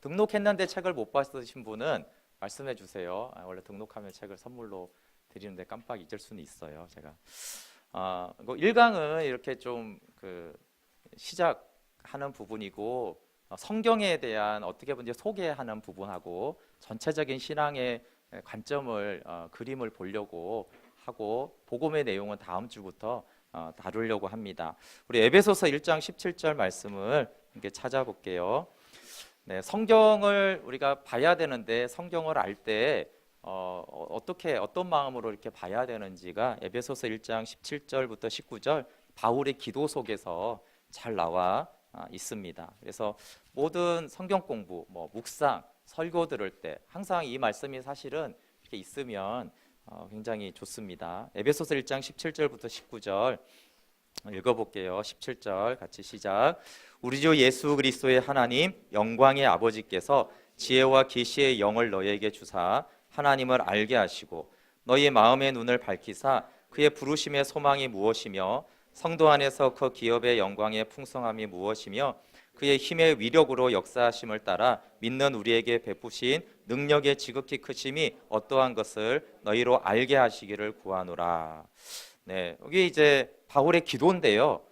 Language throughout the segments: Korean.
등록했는데 책을 못 받으신 분은 말씀해 주세요. 원래 등록하면 책을 선물로 드리는데 깜빡 잊을 수는 있어요. 제가 1강은 이렇게 좀 시작하는 부분이고, 성경에 대한 어떻게 보면 소개하는 부분하고 전체적인 신앙의 관점을 그림을 보려고 하고, 복음의 내용은 다음 주부터 다루려고 합니다. 우리 에베소서 1장 17절 말씀을 이렇게 찾아볼게요. 네, 성경을 우리가 봐야 되는데 성경을 알 때 어떤 마음으로 이렇게 봐야 되는지가 에베소서 1장 17절부터 19절 바울의 기도 속에서 잘 나와 있습니다. 그래서 모든 성경 공부, 묵상, 설교 들을 때 항상 이 말씀이 사실은 이렇게 있으면 굉장히 좋습니다. 에베소서 1장 17절부터 19절 읽어볼게요. 17절 같이 시작. 우리 주 예수 그리스도의 하나님 영광의 아버지께서 지혜와 계시의 영을 너희에게 주사 하나님을 알게 하시고 너희의 마음의 눈을 밝히사 그의 부르심의 소망이 무엇이며 성도 안에서 그 기업의 영광의 풍성함이 무엇이며 그의 힘의 위력으로 역사하심을 따라 믿는 우리에게 베푸신 능력의 지극히 크심이 어떠한 것을 너희로 알게 하시기를 구하노라. 네, 여기 이제 바울의 기도인데요.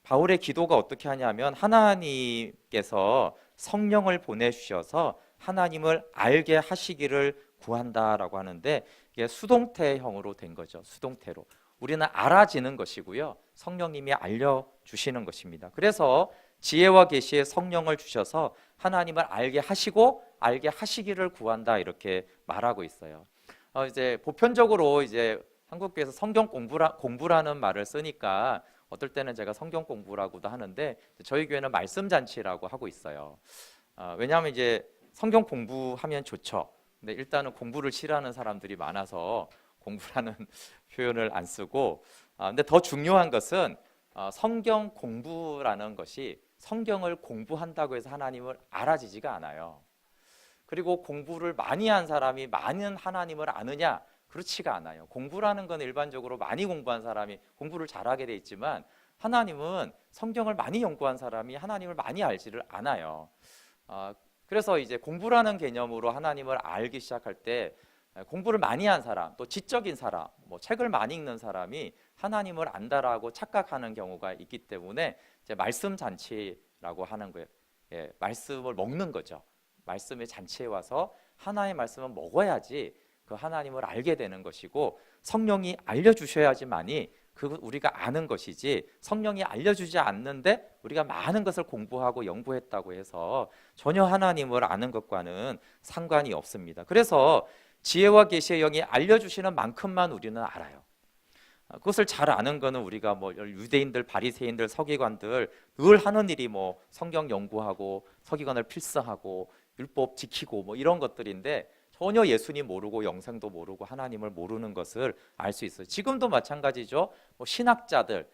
바울의 기도가 어떻게 하냐면 하나님께서 성령을 보내주셔서 하나님을 알게 하시기를 구한다라고 하는데, 이게 수동태형으로 된 거죠. 수동태로 우리는 알아지는 것이고요, 성령님이 알려주시는 것입니다. 그래서 지혜와 계시의 성령을 주셔서 하나님을 알게 하시고 알게 하시기를 구한다, 이렇게 말하고 있어요. 이제 보편적으로 이제 한국교회에서 성경 공부라는 말을 쓰니까 어떨 때는 제가 성경 공부라고도 하는데, 저희 교회는 말씀 잔치라고 하고 있어요. 왜냐하면 이제 성경 공부하면 좋죠. 근데 일단은 공부를 싫어하는 사람들이 많아서 공부라는 표현을 안 쓰고, 근데 더 중요한 것은 성경 공부라는 것이 성경을 공부한다고 해서 하나님을 알아지지가 않아요. 그리고 공부를 많이 한 사람이 많은 하나님을 아느냐? 그렇지가 않아요. 공부라는 건 일반적으로 많이 공부한 사람이 공부를 잘하게 돼 있지만, 하나님은 성경을 많이 연구한 사람이 하나님을 많이 알지를 않아요. 그래서 이제 공부라는 개념으로 하나님을 알기 시작할 때 공부를 많이 한 사람, 또 지적인 사람, 책을 많이 읽는 사람이 하나님을 안다라고 착각하는 경우가 있기 때문에 이제 말씀 잔치라고 하는 거예요. 예, 말씀을 먹는 거죠. 말씀의 잔치에 와서 하나의 말씀을 먹어야지 그 하나님을 알게 되는 것이고, 성령이 알려주셔야지만이 우리가 아는 것이지, 성령이 알려주지 않는데 우리가 많은 것을 공부하고 연구했다고 해서 전혀 하나님을 아는 것과는 상관이 없습니다. 그래서 지혜와 계시의 영이 알려주시는 만큼만 우리는 알아요. 그것을 잘 아는 거는 우리가 유대인들, 바리새인들, 서기관들 늘 하는 일이 성경 연구하고 서기관을 필사하고 율법 지키고 이런 것들인데, 전혀 예수님 모르고 영생도 모르고 하나님을 모르는 것을 알 수 있어요. 지금도 마찬가지죠. 신학자들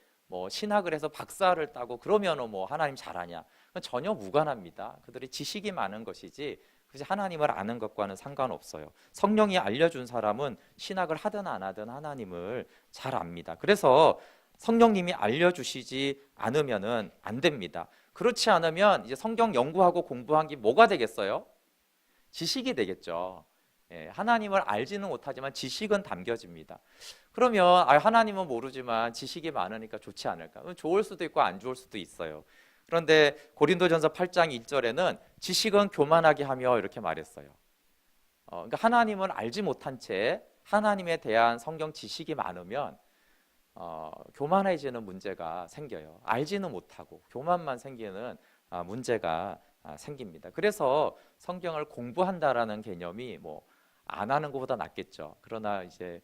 신학을 해서 박사를 따고 그러면 하나님 잘하냐? 전혀 무관합니다. 그들이 지식이 많은 것이지 그것이 하나님을 아는 것과는 상관없어요. 성령이 알려준 사람은 신학을 하든 안 하든 하나님을 잘 압니다. 그래서 성령님이 알려주시지 않으면은 안 됩니다. 그렇지 않으면 이제 성경 연구하고 공부한 게 뭐가 되겠어요? 지식이 되겠죠. 하나님을 알지는 못하지만 지식은 담겨집니다. 그러면 하나님은 모르지만 지식이 많으니까 좋지 않을까? 좋을 수도 있고 안 좋을 수도 있어요. 그런데 고린도전서 8장 1절에는 지식은 교만하게 하며 이렇게 말했어요. 그러니까 하나님을 알지 못한 채 하나님에 대한 성경 지식이 많으면 교만해지는 문제가 생겨요. 알지는 못하고 교만만 생기는 문제가 생깁니다. 그래서 성경을 공부한다라는 개념이 안 하는 것보다 낫겠죠. 그러나 이제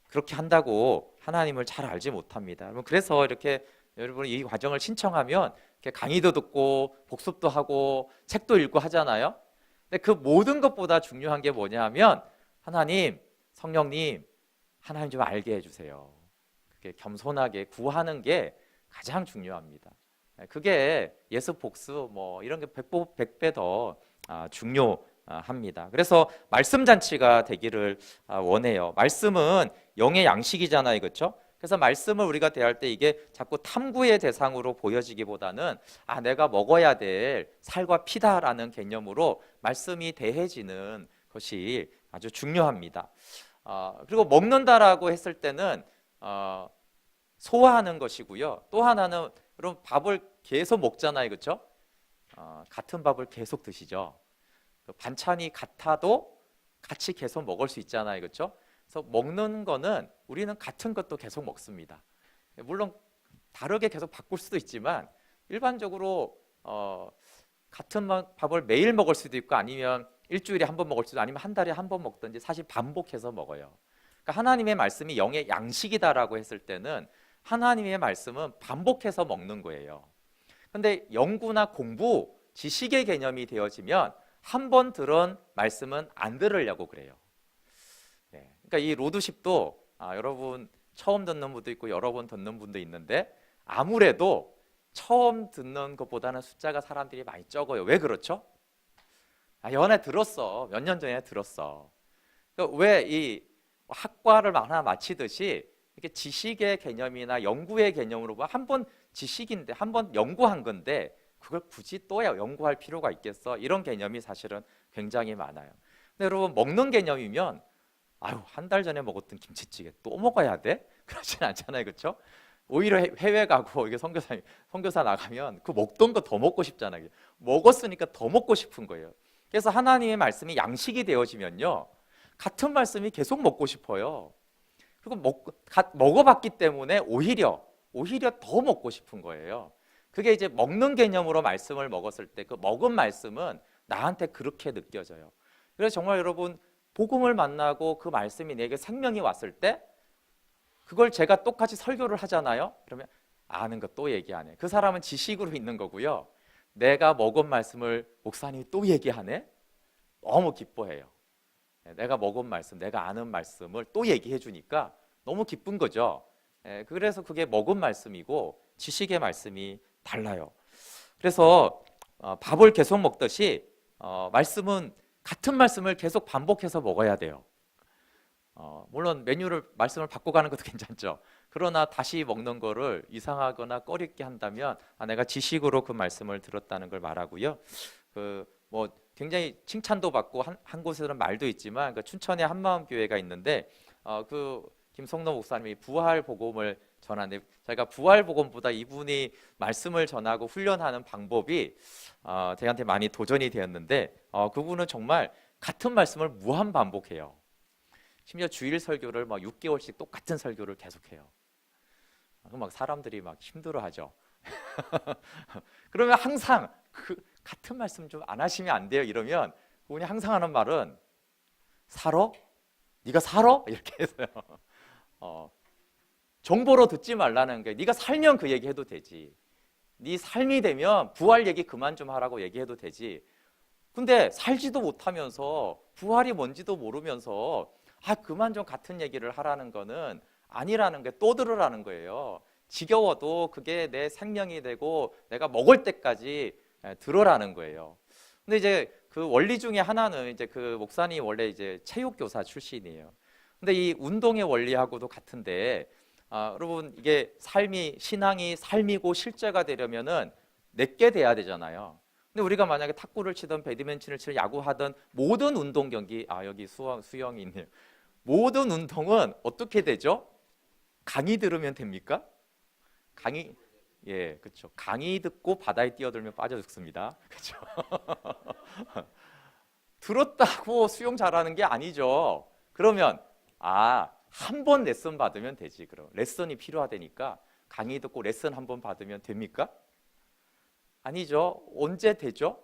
그렇게 한다고 하나님을 잘 알지 못합니다. 그래서 이렇게 여러분 이 과정을 신청하면 이렇게 강의도 듣고 복습도 하고 책도 읽고 하잖아요. 근데 그 모든 것보다 중요한 게 뭐냐면 하나님, 성령님, 하나님 좀 알게 해주세요. 그게 겸손하게 구하는 게 가장 중요합니다. 그게 예수 복수 이런 게 백배 더 중요합니다. 그래서 말씀 잔치가 되기를 원해요. 말씀은 영의 양식이잖아요, 그렇죠? 그래서 말씀을 우리가 대할 때 이게 자꾸 탐구의 대상으로 보여지기보다는 내가 먹어야 될 살과 피다라는 개념으로 말씀이 대해지는 것이 아주 중요합니다. 그리고 먹는다라고 했을 때는 소화하는 것이고요. 또 하나는 그럼 밥을 계속 먹잖아요, 그렇죠? 같은 밥을 계속 드시죠. 그 반찬이 같아도 같이 계속 먹을 수 있잖아요, 그렇죠? 그래서 먹는 거는 우리는 같은 것도 계속 먹습니다. 물론 다르게 계속 바꿀 수도 있지만 일반적으로 같은 밥을 매일 먹을 수도 있고 아니면 일주일에 한 번 먹을 수도 아니면 한 달에 한 번 먹든지 사실 반복해서 먹어요. 그러니까 하나님의 말씀이 영의 양식이다라고 했을 때는 하나님의 말씀은 반복해서 먹는 거예요. 근데 연구나 공부, 지식의 개념이 되어지면 한 번 들은 말씀은 안 들으려고 그래요. 그러니까 이 로드십도 여러분 처음 듣는 분도 있고 여러 번 듣는 분도 있는데 아무래도 처음 듣는 것보다는 숫자가 사람들이 많이 적어요. 왜 그렇죠? 연애 들었어. 몇 년 전에 들었어. 그러니까 왜 이 학과를 하나 마치듯이 이렇게 지식의 개념이나 연구의 개념으로 한 번 지식인데 한 번 연구한 건데 그걸 굳이 또 연구할 필요가 있겠어? 이런 개념이 사실은 굉장히 많아요. 근데 여러분 먹는 개념이면 한 달 전에 먹었던 김치찌개 또 먹어야 돼? 그렇진 않잖아요, 그렇죠? 오히려 해외 가고 이게 선교사 나가면 그 먹던 거 더 먹고 싶잖아요. 먹었으니까 더 먹고 싶은 거예요. 그래서 하나님의 말씀이 양식이 되어지면요, 같은 말씀이 계속 먹고 싶어요. 그리고 먹어봤기 때문에 오히려 더 먹고 싶은 거예요. 그게 이제 먹는 개념으로 말씀을 먹었을 때 그 먹은 말씀은 나한테 그렇게 느껴져요. 그래서 정말 여러분 복음을 만나고 그 말씀이 내게 생명이 왔을 때 그걸 제가 똑같이 설교를 하잖아요. 그러면 아는 거 또 얘기하네. 그 사람은 지식으로 있는 거고요. 내가 먹은 말씀을 목사님이 또 얘기하네. 너무 기뻐해요. 내가 먹은 말씀, 내가 아는 말씀을 또 얘기해 주니까 너무 기쁜 거죠. 그래서 그게 먹은 말씀이고 지식의 말씀이 달라요. 그래서 밥을 계속 먹듯이 말씀은 같은 말씀을 계속 반복해서 먹어야 돼요. 물론 말씀을 바꿔가는 것도 괜찮죠. 그러나 다시 먹는 거를 이상하거나 꺼리게 한다면 내가 지식으로 그 말씀을 들었다는 걸 말하고요. 굉장히 칭찬도 받고 한 곳에는 말도 있지만 그 춘천에 한마음교회가 있는데 그 김성노 목사님이 부활 복음을 전하는데 제가 부활 복음보다 이분이 말씀을 전하고 훈련하는 방법이 저한테 많이 도전이 되었는데 그분은 정말 같은 말씀을 무한 반복해요. 심지어 주일 설교를 막 6개월씩 똑같은 설교를 계속해요. 막 사람들이 막 힘들어하죠. 그러면 항상 그 같은 말씀 좀 안 하시면 안 돼요. 이러면 그분이 항상 하는 말은 살아? 네가 살아? 이렇게 해서요. 정보로 듣지 말라는 게 네가 살면 그 얘기 해도 되지. 네 삶이 되면 부활 얘기 그만 좀 하라고 얘기해도 되지. 근데 살지도 못하면서 부활이 뭔지도 모르면서 그만 좀 같은 얘기를 하라는 거는 아니라는 게 또 들으라는 거예요. 지겨워도 그게 내 생명이 되고 내가 먹을 때까지 들으라는 거예요. 근데 이제 그 원리 중에 하나는 이제 그 목사님 원래 이제 체육교사 출신이에요. 근데 이 운동의 원리하고도 같은데 여러분 이게 신앙이 삶이고 실제가 되려면은 내게 돼야 되잖아요. 근데 우리가 만약에 탁구를 치든 배드민턴을 치든 야구하든 모든 운동 경기 여기 수영이 있네요. 모든 운동은 어떻게 되죠? 강의 들으면 됩니까? 그렇죠. 강의 듣고 바다에 뛰어들면 빠져 죽습니다. 그렇죠. 들었다고 수영 잘하는 게 아니죠. 그러면 한 번 레슨 받으면 되지. 그럼 레슨이 필요하다니까 강의 듣고 레슨 한 번 받으면 됩니까? 아니죠. 언제 되죠?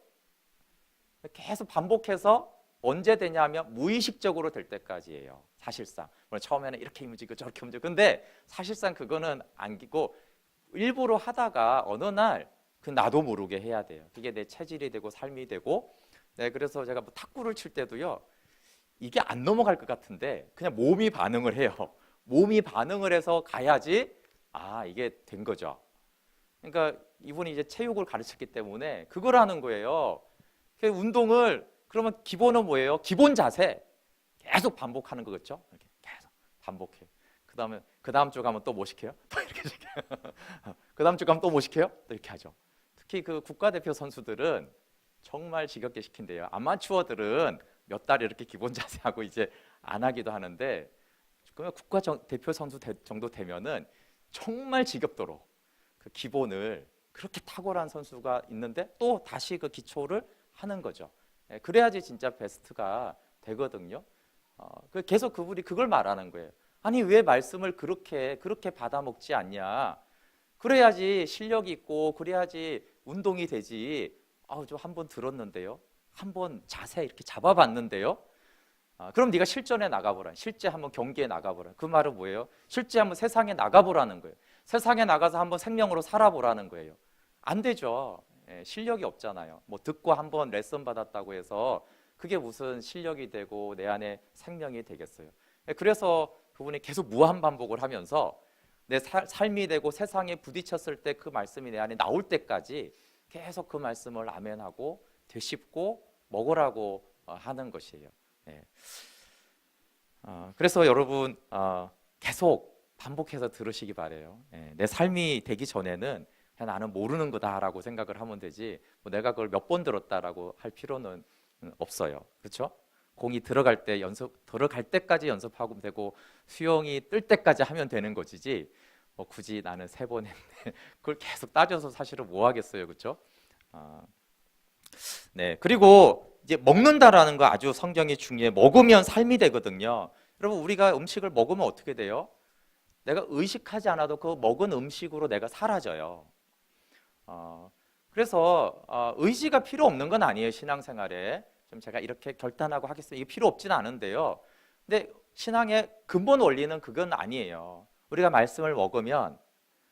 계속 반복해서 언제 되냐면 무의식적으로 될 때까지예요. 사실상 처음에는 이렇게 움직이고 저렇게 움직이고 근데 사실상 그거는 안기고 일부러 하다가 어느 날 나도 모르게 해야 돼요. 그게 내 체질이 되고 삶이 되고 그래서 제가 탁구를 칠 때도요. 이게 안 넘어갈 것 같은데 그냥 몸이 반응을 해요. 몸이 반응을 해서 가야지 이게 된 거죠. 그러니까 이분이 이제 체육을 가르쳤기 때문에 그걸 하는 거예요. 운동을 그러면 기본은 뭐예요? 기본 자세 계속 반복하는 거겠죠. 이렇게 계속 반복해. 그다음에 그 다음 주 가면 또 뭐 시켜요? 또 이렇게 시켜요. 그 다음 주 가면 또 뭐 시켜요? 또 이렇게 하죠. 특히 그 국가대표 선수들은 정말 지겹게 시킨대요. 아마추어들은 몇 달 이렇게 기본 자세하고 이제 안 하기도 하는데 그러면 대표 선수 정도 되면은 정말 지겹도록 그 기본을 그렇게 탁월한 선수가 있는데 또 다시 그 기초를 하는 거죠. 그래야지 진짜 베스트가 되거든요. 계속 그분이 그걸 말하는 거예요. 아니 왜 말씀을 그렇게 받아먹지 않냐? 그래야지 실력이 있고 그래야지 운동이 되지. 저 한 번 들었는데요. 한 번 자세 이렇게 잡아봤는데요. 그럼 네가 실전에 나가보라. 실제 한번 경기에 나가보라. 그 말은 뭐예요? 실제 한번 세상에 나가보라는 거예요. 세상에 나가서 한번 생명으로 살아보라는 거예요. 안 되죠. 실력이 없잖아요. 뭐 듣고 한번 레슨 받았다고 해서 그게 무슨 실력이 되고 내 안에 생명이 되겠어요. 그래서 그분이 계속 무한 반복을 하면서 내 삶이 되고 세상에 부딪혔을 때 그 말씀이 내 안에 나올 때까지 계속 그 말씀을 아멘하고 되씹고 먹으라고 하는 것이에요. 그래서 여러분 계속 반복해서 들으시기 바래요. 내 삶이 되기 전에는 그냥 나는 모르는 거다라고 생각을 하면 되지 뭐 내가 그걸 몇 번 들었다라고 할 필요는 없어요. 그렇죠? 공이 들어갈 때까지 연습하고 되고 수영이 뜰 때까지 하면 되는 것이지 뭐 굳이 나는 3번 했네 그걸 계속 따져서 사실은 뭐 하겠어요. 그렇죠? 네. 그리고 이제 먹는다라는 거 아주 성경이 중요해. 먹으면 삶이 되거든요. 여러분 우리가 음식을 먹으면 어떻게 돼요? 내가 의식하지 않아도 그 먹은 음식으로 내가 사라져요. 그래서 의지가 필요 없는 건 아니에요. 신앙생활에 좀 제가 이렇게 결단하고 하겠습니다. 이게 필요 없지는 않은데요. 근데 신앙의 근본 원리는 그건 아니에요. 우리가 말씀을 먹으면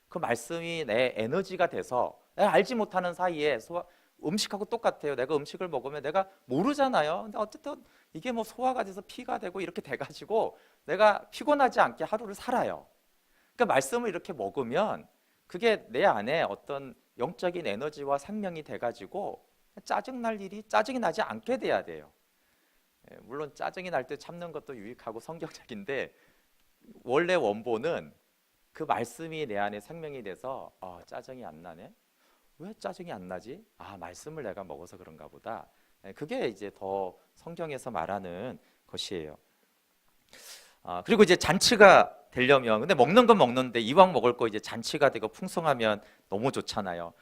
그 말씀이 내 에너지가 돼서 내가 알지 못하는 사이에 음식하고 똑같아요. 내가 음식을 먹으면 내가 모르잖아요. 근데 어쨌든 이게 뭐 소화가 돼서 피가 되고 이렇게 돼가지고 내가 피곤하지 않게 하루를 살아요. 그러니까 말씀을 이렇게 먹으면 그게 내 안에 어떤 영적인 에너지와 생명이 돼가지고 짜증이 나지 않게 돼야 돼요. 물론 짜증이 날 때 참는 것도 유익하고 성경적인데 원래 원본은 그 말씀이 내 안에 생명이 돼서 짜증이 안 나네. 왜 짜증이 안 나지? 말씀을 내가 먹어서 그런가 보다. 그게 이제 더 성경에서 말하는 것이에요. 그리고 이제 잔치가 되려면 근데 먹는 건 먹는데 이왕 먹을 거 이제 잔치가 되고 풍성하면 너무 좋잖아요.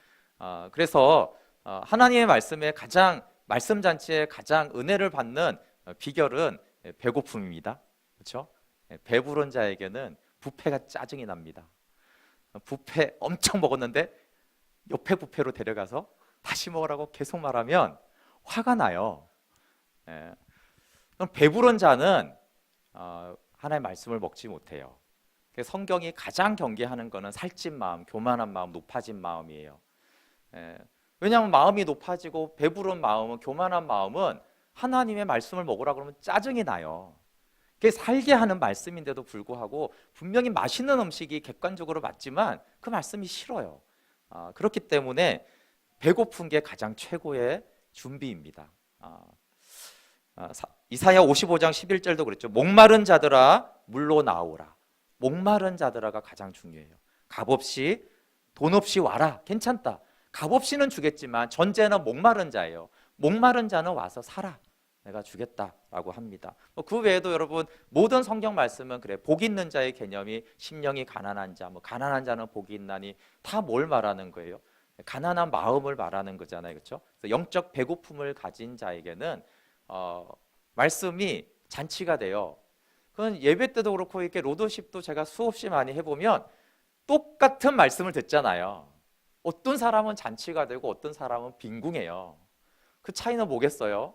그래서 하나님의 말씀에 말씀 잔치에 가장 은혜를 받는 비결은 배고픔입니다. 그렇죠? 배부른 자에게는 뷔페가 짜증이 납니다. 뷔페 엄청 먹었는데 옆에 뷔페로 데려가서 다시 먹으라고 계속 말하면 화가 나요. 그럼 배부른 자는 하나님의 말씀을 먹지 못해요. 성경이 가장 경계하는 것은 살찐 마음, 교만한 마음, 높아진 마음이에요. 왜냐하면 마음이 높아지고 배부른 마음은 교만한 마음은 하나님의 말씀을 먹으라 그러면 짜증이 나요. 그게 살게 하는 말씀인데도 불구하고 분명히 맛있는 음식이 객관적으로 맞지만 그 말씀이 싫어요. 그렇기 때문에 배고픈 게 가장 최고의 준비입니다. 이사야 55장 11절도 그랬죠. 목마른 자들아 물로 나오라. 목마른 자들아가 가장 중요해요. 값없이 돈 없이 와라. 괜찮다. 값없이는 주겠지만 전제는 목마른 자예요. 목마른 자는 와서 살아. 내가 주겠다라고 합니다. 그 외에도 여러분 모든 성경 말씀은 그래. 복 있는 자의 개념이 심령이 가난한 자, 가난한 자는 복이 있나니 다 뭘 말하는 거예요? 가난한 마음을 말하는 거잖아요, 그렇죠? 그래서 영적 배고픔을 가진 자에게는 말씀이 잔치가 돼요. 그건 예배 때도 그렇고 이렇게 로더십도 제가 수없이 많이 해보면 똑같은 말씀을 듣잖아요. 어떤 사람은 잔치가 되고 어떤 사람은 빈궁해요. 그 차이는 뭐겠어요?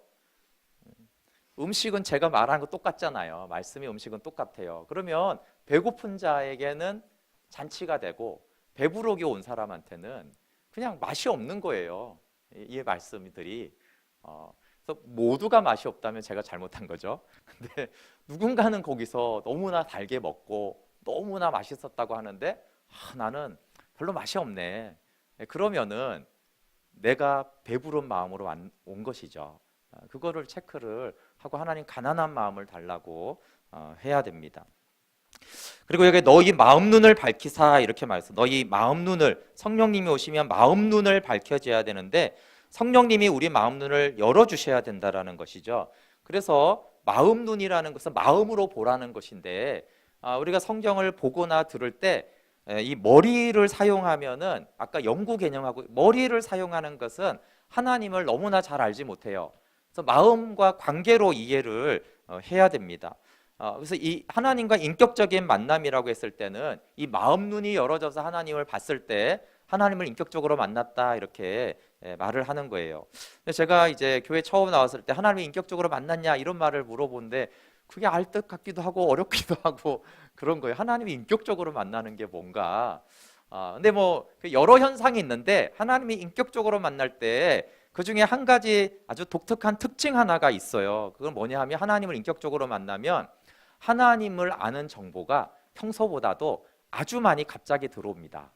음식은 제가 말하는 거 똑같잖아요. 말씀이 음식은 똑같아요. 그러면 배고픈 자에게는 잔치가 되고 배부르게 온 사람한테는 그냥 맛이 없는 거예요. 이 말씀들이. 그래서 모두가 맛이 없다면 제가 잘못한 거죠. 근데 누군가는 거기서 너무나 달게 먹고 너무나 맛있었다고 하는데 나는 별로 맛이 없네. 그러면은 내가 배부른 마음으로 온 것이죠. 그거를 체크를 하고 하나님 가난한 마음을 달라고 해야 됩니다. 그리고 여기 너희 마음 눈을 밝히사 이렇게 말했어. 너희 마음 눈을, 성령님이 오시면 마음 눈을 밝혀져야 되는데 성령님이 우리 마음 눈을 열어주셔야 된다라는 것이죠. 그래서 마음 눈이라는 것은 마음으로 보라는 것인데 우리가 성경을 보거나 들을 때 이 머리를 사용하면은 아까 영구 개념하고 머리를 사용하는 것은 하나님을 너무나 잘 알지 못해요. 그래서 마음과 관계로 이해를 해야 됩니다. 그래서 이 하나님과 인격적인 만남이라고 했을 때는 이 마음 눈이 열어져서 하나님을 봤을 때 하나님을 인격적으로 만났다 이렇게 말을 하는 거예요. 근데 제가 이제 교회 처음 나왔을 때 하나님을 인격적으로 만났냐 이런 말을 물어보는데 그게 알 듯 같기도 하고 어렵기도 하고 그런 거예요. 하나님이 인격적으로 만나는 게 뭔가. 근데 뭐 여러 현상이 있는데 하나님이 인격적으로 만날 때 그 중에 한 가지 아주 독특한 특징 하나가 있어요. 그건 뭐냐 하면 하나님을 인격적으로 만나면 하나님을 아는 정보가 평소보다도 아주 많이 갑자기 들어옵니다.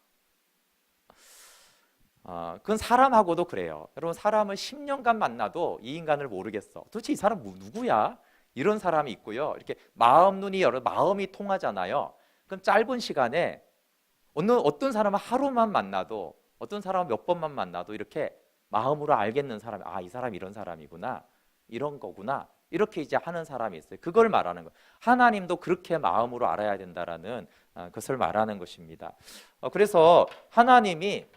그건 사람하고도 그래요. 여러분 사람을 10년간 만나도 이 인간을 모르겠어. 도대체 이 사람 누구야? 이런 사람이 있고요. 이렇게 마음 눈이 열어 마음이 통하잖아요. 그럼 짧은 시간에 어떤 사람은 하루만 만나도 어떤 사람은 몇 번만 만나도 이렇게 마음으로 알겠는 사람이 이 사람 이런 사람이구나. 이런 거구나. 이렇게 이제 하는 사람이 있어요. 그걸 말하는 거예요. 하나님도 그렇게 마음으로 알아야 된다라는 것을 말하는 것입니다. 그래서 하나님을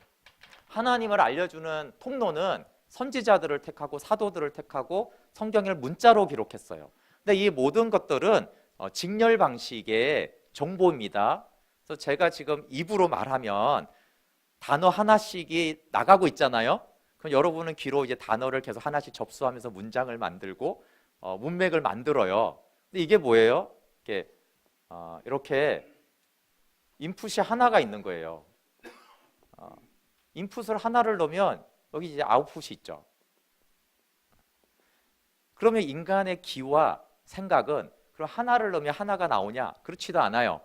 알려주는 통로는 선지자들을 택하고 사도들을 택하고 성경을 문자로 기록했어요. 근데 이 모든 것들은 직렬 방식의 정보입니다. 그래서 제가 지금 입으로 말하면 단어 하나씩이 나가고 있잖아요. 그럼 여러분은 귀로 이제 단어를 계속 하나씩 접수하면서 문장을 만들고 문맥을 만들어요. 근데 이게 뭐예요? 이렇게 인풋이 하나가 있는 거예요. 인풋을 하나를 넣으면 여기 이제 아웃풋이 있죠. 그러면 인간의 기와 생각은 그럼 하나를 넣으면 하나가 나오냐? 그렇지도 않아요.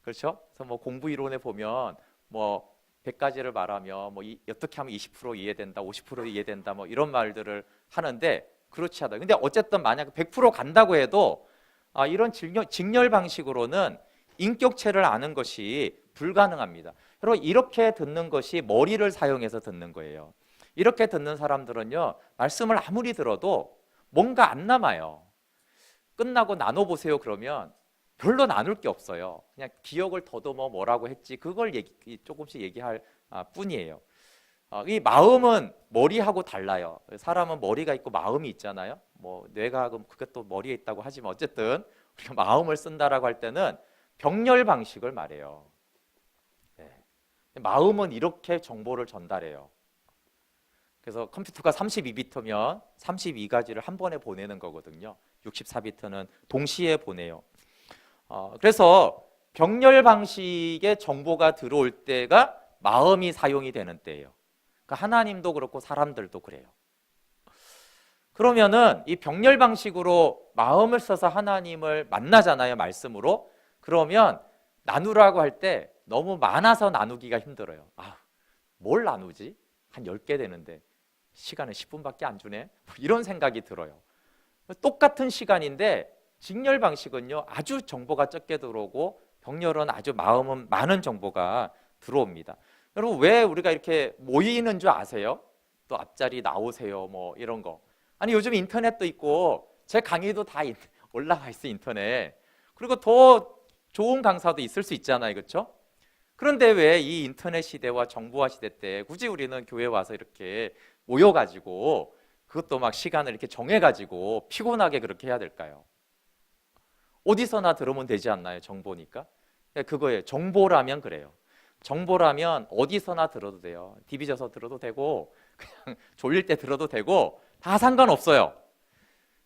그렇죠? 그래서 뭐 공부 이론에 보면 뭐 100가지를 말하면 뭐 어떻게 하면 20% 이해된다, 50% 이해된다 뭐 이런 말들을 하는데 그렇지 않다. 근데 어쨌든 만약 100% 간다고 해도 이런 직렬 방식으로는 인격체를 아는 것이 불가능합니다. 여러분 이렇게 듣는 것이 머리를 사용해서 듣는 거예요. 이렇게 듣는 사람들은요 말씀을 아무리 들어도 뭔가 안 남아요. 끝나고 나눠보세요 그러면 별로 나눌 게 없어요. 그냥 기억을 더듬어 뭐라고 했지 그걸 조금씩 얘기할 뿐이에요. 이 마음은 머리하고 달라요. 사람은 머리가 있고 마음이 있잖아요. 뭐 뇌가 그것도 머리에 있다고 하지만 어쨌든 우리가 마음을 쓴다라고 할 때는 병렬 방식을 말해요. 네. 마음은 이렇게 정보를 전달해요. 그래서 컴퓨터가 32비트면 32가지를 한 번에 보내는 거거든요. 64비트는 동시에 보내요. 그래서 병렬 방식의 정보가 들어올 때가 마음이 사용이 되는 때예요. 그러니까 하나님도 그렇고 사람들도 그래요. 그러면은 이 병렬 방식으로 마음을 써서 하나님을 만나잖아요, 말씀으로. 그러면 나누라고 할 때 너무 많아서 나누기가 힘들어요. 뭘 나누지? 한 10개 되는데 시간은 10분밖에 안 주네? 이런 생각이 들어요. 똑같은 시간인데 직렬 방식은요 아주 정보가 적게 들어오고 병렬은 아주 마음은 많은 정보가 들어옵니다. 여러분 왜 우리가 이렇게 모이는 줄 아세요? 또 앞자리 나오세요 뭐 이런 거. 아니 요즘 인터넷도 있고 제 강의도 다 올라가 있어 인터넷. 그리고 더 좋은 강사도 있을 수 있잖아요, 그렇죠? 그런데 왜 이 인터넷 시대와 정보화 시대 때 굳이 우리는 교회 와서 이렇게 모여가지고 그것도 막 시간을 이렇게 정해가지고 피곤하게 그렇게 해야 될까요? 어디서나 들으면 되지 않나요? 정보니까. 그거예요. 정보라면 그래요. 정보라면 어디서나 들어도 돼요. 디비져서 들어도 되고 그냥 졸릴 때 들어도 되고 다 상관없어요.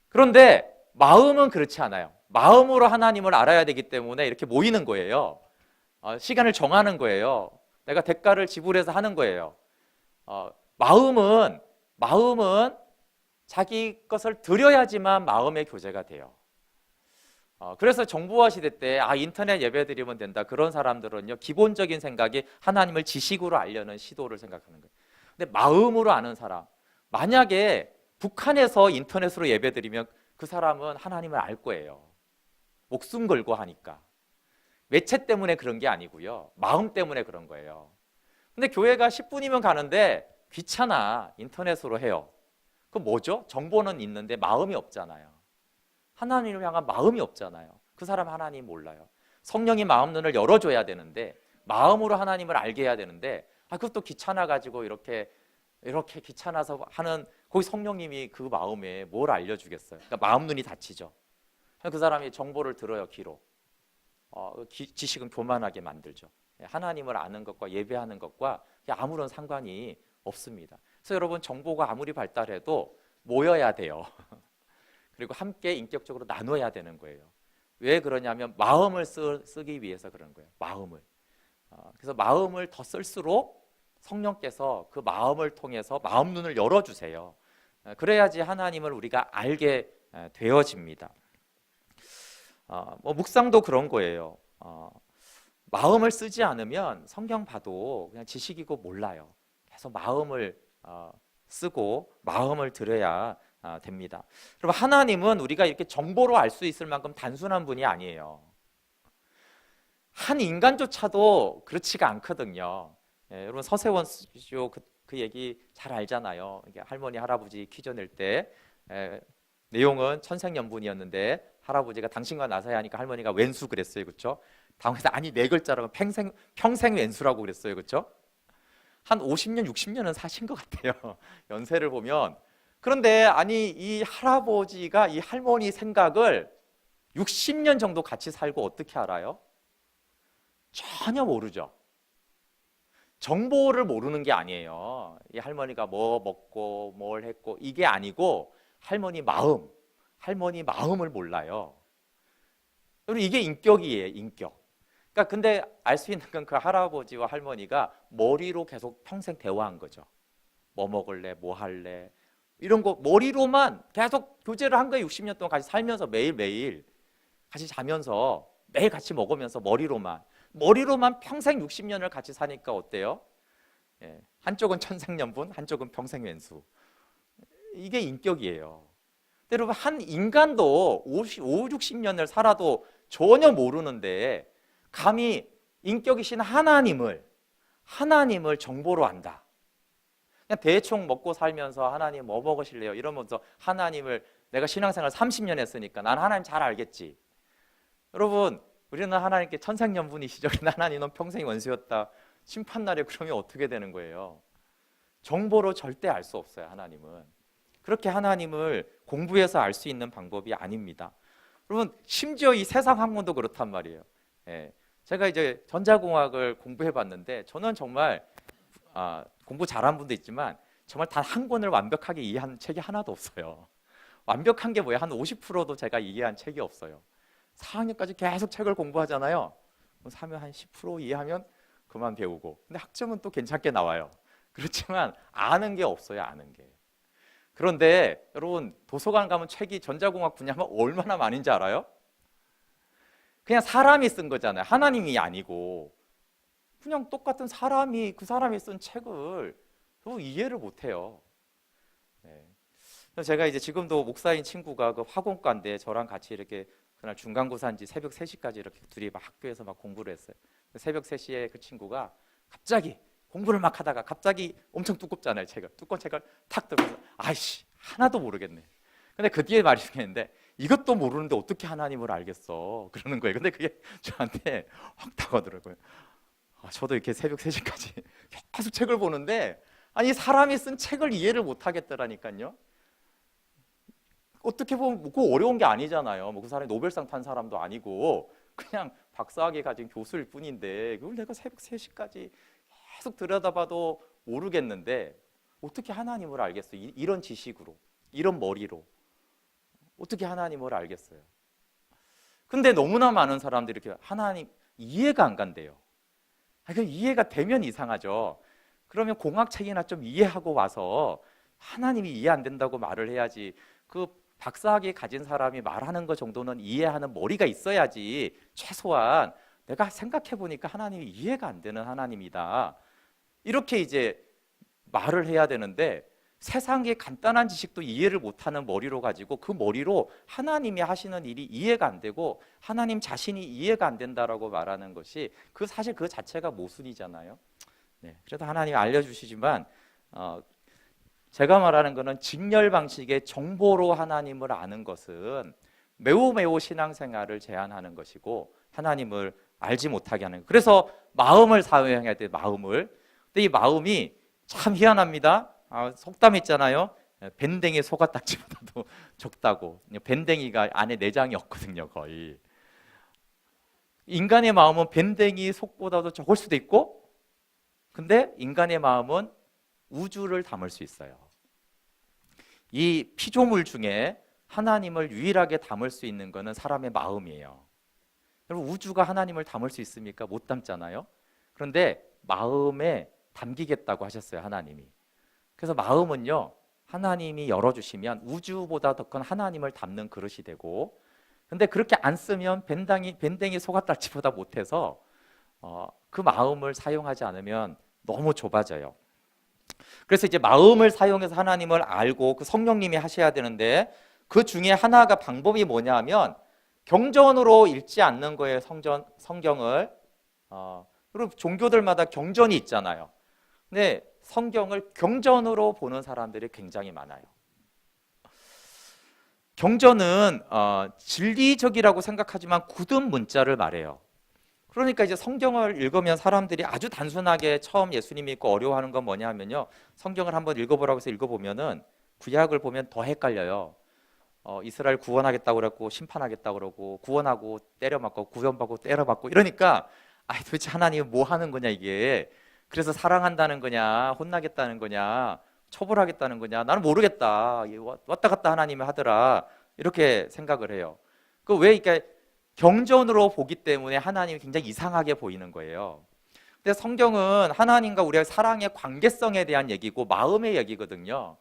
그런데 마음은 그렇지 않아요. 마음으로 하나님을 알아야 되기 때문에 이렇게 모이는 거예요. 시간을 정하는 거예요. 내가 대가를 지불해서 하는 거예요. 마음은 자기 것을 드려야지만 마음의 교제가 돼요. 그래서 정보화 시대 때 인터넷 예배 드리면 된다. 그런 사람들은요 기본적인 생각이 하나님을 지식으로 알려는 시도를 생각하는 거예요. 근데 마음으로 아는 사람, 만약에 북한에서 인터넷으로 예배 드리면 그 사람은 하나님을 알 거예요. 목숨 걸고 하니까. 매체 때문에 그런 게 아니고요. 마음 때문에 그런 거예요. 근데 교회가 10분이면 가는데 귀찮아. 인터넷으로 해요. 그럼 뭐죠? 정보는 있는데 마음이 없잖아요. 하나님을 향한 마음이 없잖아요. 그 사람 하나님 몰라요. 성령이 마음 눈을 열어줘야 되는데 마음으로 하나님을 알게 해야 되는데 그것도 귀찮아가지고 이렇게 귀찮아서 하는 거기 성령님이 그 마음에 뭘 알려주겠어요. 그러니까 마음 눈이 닫히죠. 그 사람이 정보를 들어요. 귀로. 지식은 교만하게 만들죠. 하나님을 아는 것과 예배하는 것과 아무런 상관이 없습니다. 그래서 여러분 정보가 아무리 발달해도 모여야 돼요. 그리고 함께 인격적으로 나눠야 되는 거예요. 왜 그러냐면 마음을 쓰기 위해서 그런 거예요. 마음을. 그래서 마음을 더 쓸수록 성령께서 그 마음을 통해서 마음 눈을 열어주세요. 그래야지 하나님을 우리가 알게 되어집니다. 묵상도 그런 거예요. 마음을 쓰지 않으면 성경 봐도 그냥 지식이고 몰라요. 계속 마음을 쓰고 마음을 들여야 됩니다. 여러분 하나님은 우리가 이렇게 정보로 알 수 있을 만큼 단순한 분이 아니에요. 한 인간조차도 그렇지가 않거든요. 여러분 서세원 씨도 그 얘기 잘 알잖아요. 할머니 할아버지 퀴즈 낼 때 내용은 천생연분이었는데 할아버지가 당신과 나서야 하니까 할머니가 왼수 그랬어요. 그렇죠? 당황해서 아니 네 글자라고 평생 왼수라고 그랬어요. 그렇죠? 한 50년 60년은 사신 것 같아요. 연세를 보면. 그런데 아니 이 할아버지가 이 할머니 생각을 60년 정도 같이 살고 어떻게 알아요? 전혀 모르죠. 정보를 모르는 게 아니에요. 이 할머니가 뭐 먹고 뭘 했고 이게 아니고 할머니 마음을 몰라요. 여러분 이게 인격이에요. 인격. 그러니까 근데 알 수 있는 건 그 할아버지와 할머니가 머리로 계속 평생 대화한 거죠. 뭐 먹을래, 뭐 할래 이런 거 머리로만 계속 교제를 한 거예요. 60년 동안 같이 살면서 매일매일 같이 자면서 매일 같이 먹으면서 머리로만 평생 60년을 같이 사니까 어때요? 한쪽은 천생연분, 한쪽은 평생왼수. 이게 인격이에요. 근데 여러분 한 인간도 60년을 살아도 전혀 모르는데 감히 인격이신 하나님을 정보로 안다. 그냥 대충 먹고 살면서 하나님 뭐 먹으실래요? 이러면서 하나님을 내가 신앙생활 30년 했으니까 난 하나님 잘 알겠지. 여러분 우리는 하나님께 천생연분이시죠. 하나님은 평생 원수였다. 심판날에 그러면 어떻게 되는 거예요? 정보로 절대 알 수 없어요. 하나님은. 그렇게 하나님을 공부해서 알 수 있는 방법이 아닙니다. 여러분 심지어 이 세상 학문도 그렇단 말이에요. 제가 이제 전자공학을 공부해봤는데 저는 정말 공부 잘한 분도 있지만 정말 단 한 권을 완벽하게 이해한 책이 하나도 없어요. 완벽한 게 뭐예요? 한 50%도 제가 이해한 책이 없어요. 4학년까지 계속 책을 공부하잖아요. 사면 한 10% 이해하면 그만 배우고. 근데 학점은 또 괜찮게 나와요. 그렇지만 아는 게 없어요. 아는 게. 그런데 여러분 도서관 가면 책이 전자공학 분야면 얼마나 많은지 알아요? 그냥 사람이 쓴 거잖아요. 하나님이 아니고 그냥 똑같은 사람이 그 사람이 쓴 책을 이해를 못해요. 제가 이제 지금도 목사인 친구가 그 화공과인데 저랑 같이 이렇게 그날 중간고사인지 새벽 3시까지 이렇게 둘이 막 학교에서 막 공부를 했어요. 새벽 3시에 그 친구가 갑자기 공부를 막 하다가 갑자기 엄청 두껍잖아요. 두꺼운 책을 탁 들면서 아이씨 하나도 모르겠네. 근데 그 뒤에 말이 중요한데 이것도 모르는데 어떻게 하나님을 알겠어 그러는 거예요. 근데 그게 저한테 확 다가더라고요. 저도 이렇게 새벽 3시까지 계속 책을 보는데 아니 사람이 쓴 책을 이해를 못 하겠더라니까요. 어떻게 보면 그거 어려운 게 아니잖아요. 그 사람이 노벨상 탄 사람도 아니고 그냥 박사학위 가진 교수일 뿐인데 그걸 내가 새벽 3시까지 계속 들여다봐도 모르겠는데 어떻게 하나님을 알겠어요? 이런 지식으로, 이런 머리로 어떻게 하나님을 알겠어요? 근데 너무나 많은 사람들이 이렇게 하나님 이해가 안 간대요. 이해가 되면 이상하죠. 그러면 공학책이나 좀 이해하고 와서 하나님이 이해 안 된다고 말을 해야지. 그 박사학위 가진 사람이 말하는 것 정도는 이해하는 머리가 있어야지. 최소한 내가 생각해 보니까 하나님이 이해가 안 되는 하나님이다. 이렇게 이제 말을 해야 되는데 세상의 간단한 지식도 이해를 못하는 머리로 가지고 그 머리로 하나님이 하시는 일이 이해가 안 되고 하나님 자신이 이해가 안 된다라고 말하는 것이 사실 그 자체가 모순이잖아요. 네, 그래도 하나님이 알려주시지만 제가 말하는 것은 직렬 방식의 정보로 하나님을 아는 것은 매우 신앙생활을 제한하는 것이고 하나님을 알지 못하게 하는 거예요. 그래서 마음을 사용해야 돼요. 마음을. 근데 이 마음이 참 희한합니다. 속담 있잖아요. 밴댕이 소가딱지보다도 적다고. 밴댕이가 안에 내장이 없거든요, 거의. 인간의 마음은 밴댕이 속보다도 적을 수도 있고, 근데 인간의 마음은 우주를 담을 수 있어요. 이 피조물 중에 하나님을 유일하게 담을 수 있는 것은 사람의 마음이에요. 여러분, 우주가 하나님을 담을 수 있습니까? 못 담잖아요. 그런데 마음에 담기겠다고 하셨어요, 하나님이. 그래서 마음은요, 하나님이 열어주시면 우주보다 더 큰 하나님을 담는 그릇이 되고, 근데 그렇게 안 쓰면 밴댕이 소가딱지보다 못해서 그 마음을 사용하지 않으면 너무 좁아져요. 그래서 이제 마음을 사용해서 하나님을 알고 그 성령님이 하셔야 되는데, 그 중에 하나가 방법이 뭐냐면 경전으로 읽지 않는 거예요. 성경을. 그리고 종교들마다 경전이 있잖아요. 근데 성경을 경전으로 보는 사람들이 굉장히 많아요. 경전은 진리적이라고 생각하지만 굳은 문자를 말해요. 그러니까 이제 성경을 읽으면 사람들이 아주 단순하게 처음 예수님 믿고 어려워하는 건 뭐냐 하면요, 성경을 한번 읽어보라고 해서 읽어보면은 구약을 보면 더 헷갈려요. 이스라엘 구원하겠다고 그랬고 심판하겠다고 그러고 구원하고 때려맞고 구원받고 때려맞고 이러니까 도대체 하나님 뭐 하는 거냐 이게. 그래서 사랑한다는 거냐 혼나겠다는 거냐 처벌하겠다는 거냐 나는 모르겠다. 왔다 갔다 하나님이 하더라. 이렇게 생각을 해요. 왜 이렇게 경전으로 보기 때문에 하나님이 굉장히 이상하게 보이는 거예요. 근데 성경은 하나님과 우리의 사랑의 관계성에 대한 얘기고 마음의 얘기거든요.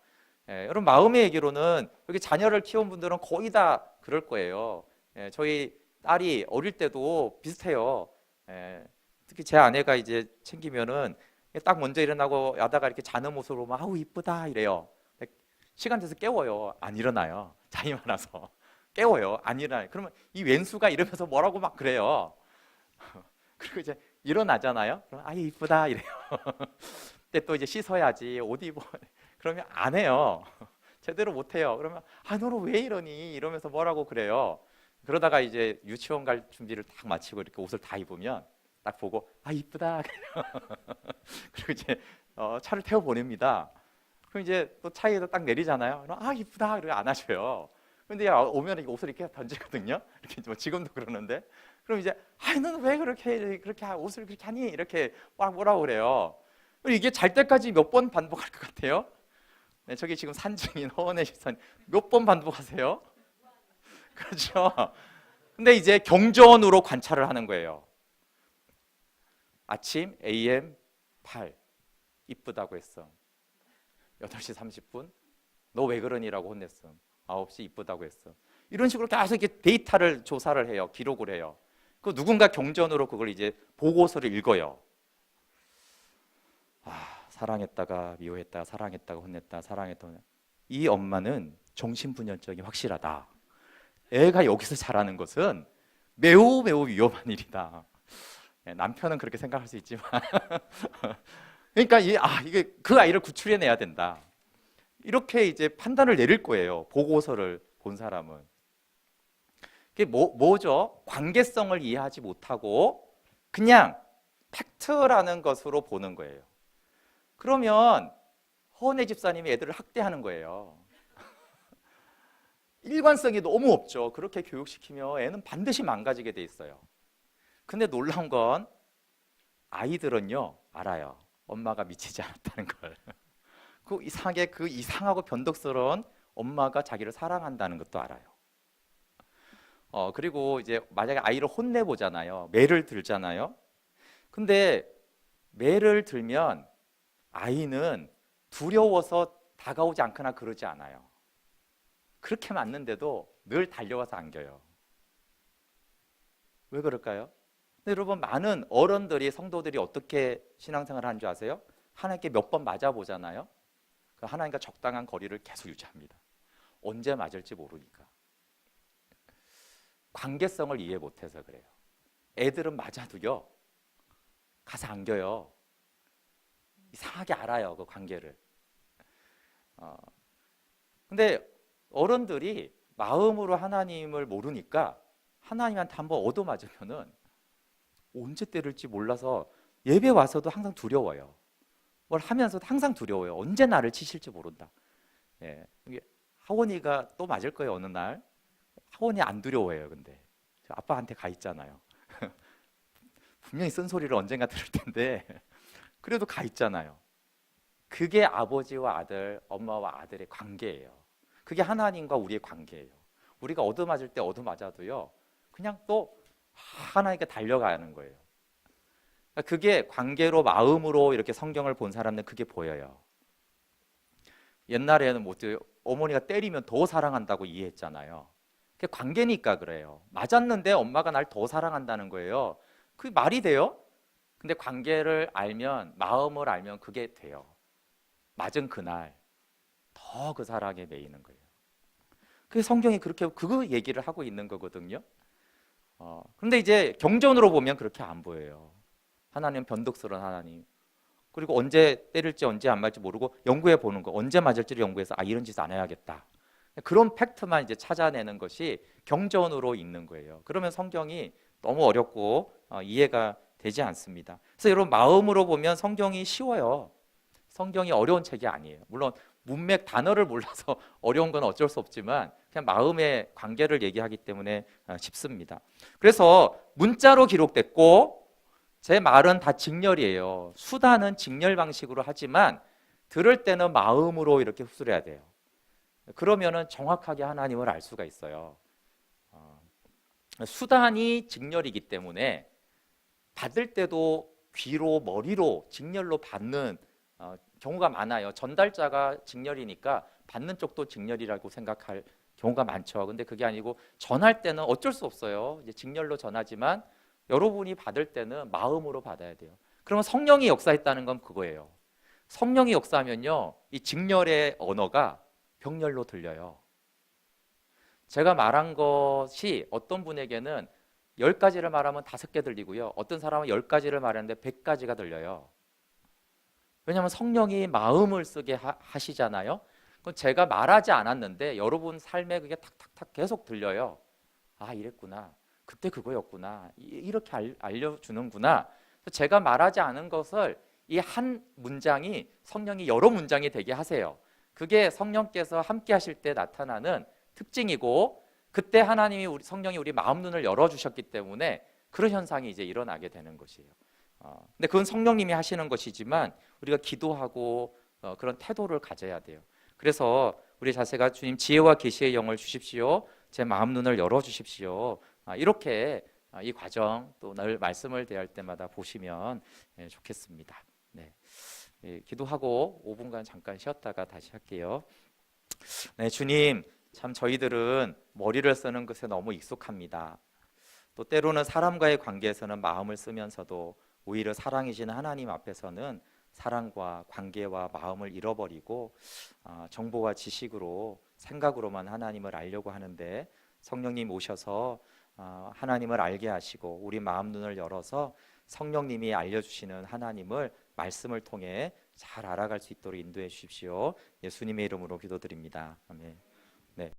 여러분, 마음의 얘기로는 여기 자녀를 키운 분들은 거의 다 그럴 거예요. 저희 딸이 어릴 때도 비슷해요. 특히 제 아내가 이제 챙기면은 딱 먼저 일어나고 야다가 이렇게 자는 모습으로 막 아우 이쁘다 이래요. 시간 돼서 깨워요. 안 일어나요. 잠이 많아서 깨워요. 안 일어나요. 그러면 이 왼수가 이러면서 뭐라고 막 그래요. 그리고 이제 일어나잖아요. 그럼 아이 이쁘다 이래요. 근데 또 이제 씻어야지 옷 입어. 그러면 안 해요. 제대로 못 해요. 그러면 너는 왜 이러니? 이러면서 뭐라고 그래요. 그러다가 이제 유치원 갈 준비를 딱 마치고 이렇게 옷을 다 입으면 딱 보고 이쁘다. 그리고 이제 차를 태워 보냅니다. 그럼 이제 또 차에서 딱 내리잖아요. 그럼 이쁘다. 그러고 안 하셔요. 근데 오면 옷을 이렇게 던지거든요. 이렇게 뭐 지금도 그러는데. 그럼 이제 너는 왜 그렇게 옷을 그렇게 하니? 이렇게 막 뭐라고 그래요. 이게 잘 때까지 몇 번 반복할 것 같아요? 네, 저기 지금 산증인 허원의 시선 몇 번 반복하세요? 그렇죠. 근데 이제 경전으로 관찰을 하는 거예요. 아침 AM 8 이쁘다고 했어. 8시 30분 너 왜 그러니라고 혼냈어. 9시 이쁘다고 했어. 이런 식으로 계속 이렇게 데이터를 조사를 해요. 기록을 해요. 누군가 경전으로 그걸 이제 보고서를 읽어요. 사랑했다가 미워했다가 사랑했다가 혼냈다 사랑했다가 혼냈다. 이 엄마는 정신분열증이 확실하다. 애가 여기서 자라는 것은 매우 위험한 일이다. 남편은 그렇게 생각할 수 있지만 그러니까 이게 그 아이를 구출해내야 된다. 이렇게 이제 판단을 내릴 거예요. 보고서를 본 사람은. 그게 뭐죠? 관계성을 이해하지 못하고 그냥 팩트라는 것으로 보는 거예요. 그러면 허은혜 집사님이 애들을 학대하는 거예요. 일관성이 너무 없죠. 그렇게 교육시키면 애는 반드시 망가지게 돼 있어요. 근데 놀라운 건 아이들은요 알아요. 엄마가 미치지 않았다는 걸. 그 이상하고 변덕스러운 엄마가 자기를 사랑한다는 것도 알아요. 그리고 이제 만약에 아이를 혼내보잖아요. 매를 들잖아요. 근데 매를 들면 아이는 두려워서 다가오지 않거나 그러지 않아요. 그렇게 맞는데도 늘 달려와서 안겨요. 왜 그럴까요? 근데 여러분, 많은 어른들이 성도들이 어떻게 신앙생활을 하는 줄 아세요? 하나님께 몇 번 맞아보잖아요. 하나님과 적당한 거리를 계속 유지합니다. 언제 맞을지 모르니까. 관계성을 이해 못해서 그래요. 애들은 맞아도요, 가서 안겨요. 이상하게 알아요, 그 관계를. 근데 어른들이 마음으로 하나님을 모르니까 하나님한테 한번 얻어맞으면은 언제 때릴지 몰라서 예배 와서도 항상 두려워요. 뭘 하면서도 항상 두려워요. 언제 나를 치실지 모른다. 예. 이게 하원이가 또 맞을 거예요, 어느 날. 하원이 안 두려워해요, 근데. 저 아빠한테 가 있잖아요. 분명히 쓴소리를 언젠가 들을 텐데 그래도 가 있잖아요. 그게 아버지와 아들, 엄마와 아들의 관계예요. 그게 하나님과 우리의 관계예요. 우리가 얻어맞을 때 얻어맞아도요, 그냥 또 하나님께 달려가는 거예요. 그게 관계로, 마음으로 이렇게 성경을 본 사람들은 그게 보여요. 옛날에는 뭐 어머니가 때리면 더 사랑한다고 이해했잖아요. 그게 관계니까 그래요. 맞았는데 엄마가 날 더 사랑한다는 거예요. 그게 말이 돼요? 근데 관계를 알면, 마음을 알면 그게 돼요. 맞은 그날 더 그 사랑에 매이는 거예요. 그 성경이 그렇게 그거 얘기를 하고 있는 거거든요. 그런데 이제 경전으로 보면 그렇게 안 보여요. 하나님 변덕스러운 하나님. 그리고 언제 때릴지 언제 안 맞을지 모르고 연구해 보는 거, 언제 맞을지를 연구해서 이런 짓 안 해야겠다. 그런 팩트만 이제 찾아내는 것이 경전으로 읽는 거예요. 그러면 성경이 너무 어렵고 이해가 되지 않습니다. 그래서 여러분, 마음으로 보면 성경이 쉬워요. 성경이 어려운 책이 아니에요. 물론 문맥 단어를 몰라서 어려운 건 어쩔 수 없지만 그냥 마음의 관계를 얘기하기 때문에 쉽습니다. 그래서 문자로 기록됐고 제 말은 다 직렬이에요. 수단은 직렬 방식으로 하지만 들을 때는 마음으로 이렇게 흡수해야 돼요. 그러면은 정확하게 하나님을 알 수가 있어요. 수단이 직렬이기 때문에 받을 때도 귀로, 머리로 직렬로 받는 경우가 많아요. 전달자가 직렬이니까 받는 쪽도 직렬이라고 생각할 경우가 많죠. 근데 그게 아니고 전할 때는 어쩔 수 없어요. 이제 직렬로 전하지만 여러분이 받을 때는 마음으로 받아야 돼요. 그러면 성령이 역사했다는 건 그거예요. 성령이 역사하면요, 이 직렬의 언어가 병렬로 들려요. 제가 말한 것이 어떤 분에게는 10가지를 말하면 5개 들리고요. 어떤 사람은 10가지를 말하는데 100가지가 들려요. 왜냐하면 성령이 마음을 쓰게 하시잖아요. 그건 제가 말하지 않았는데 여러분 삶에 그게 탁탁탁 계속 들려요. 아, 이랬구나. 그때 그거였구나. 이렇게 알려주는구나. 제가 말하지 않은 것을 이 한 문장이 성령이 여러 문장이 되게 하세요. 그게 성령께서 함께 하실 때 나타나는 특징이고, 그때 하나님이 성령이 우리 마음 눈을 열어주셨기 때문에 그런 현상이 이제 일어나게 되는 것이에요. 근데 그건 성령님이 하시는 것이지만 우리가 기도하고 그런 태도를 가져야 돼요. 그래서 우리 자세가 주님 지혜와 계시의 영을 주십시오. 제 마음 눈을 열어주십시오. 이렇게 이 과정 또 늘 말씀을 대할 때마다 보시면 좋겠습니다. 네. 기도하고 5분간 잠깐 쉬었다가 다시 할게요. 네, 주님, 참 저희들은 머리를 쓰는 것에 너무 익숙합니다. 또 때로는 사람과의 관계에서는 마음을 쓰면서도 오히려 사랑이신 하나님 앞에서는 사랑과 관계와 마음을 잃어버리고 정보와 지식으로, 생각으로만 하나님을 알려고 하는데 성령님 오셔서 하나님을 알게 하시고 우리 마음 눈을 열어서 성령님이 알려주시는 하나님을 말씀을 통해 잘 알아갈 수 있도록 인도해 주십시오. 예수님의 이름으로 기도드립니다. 아멘. 네.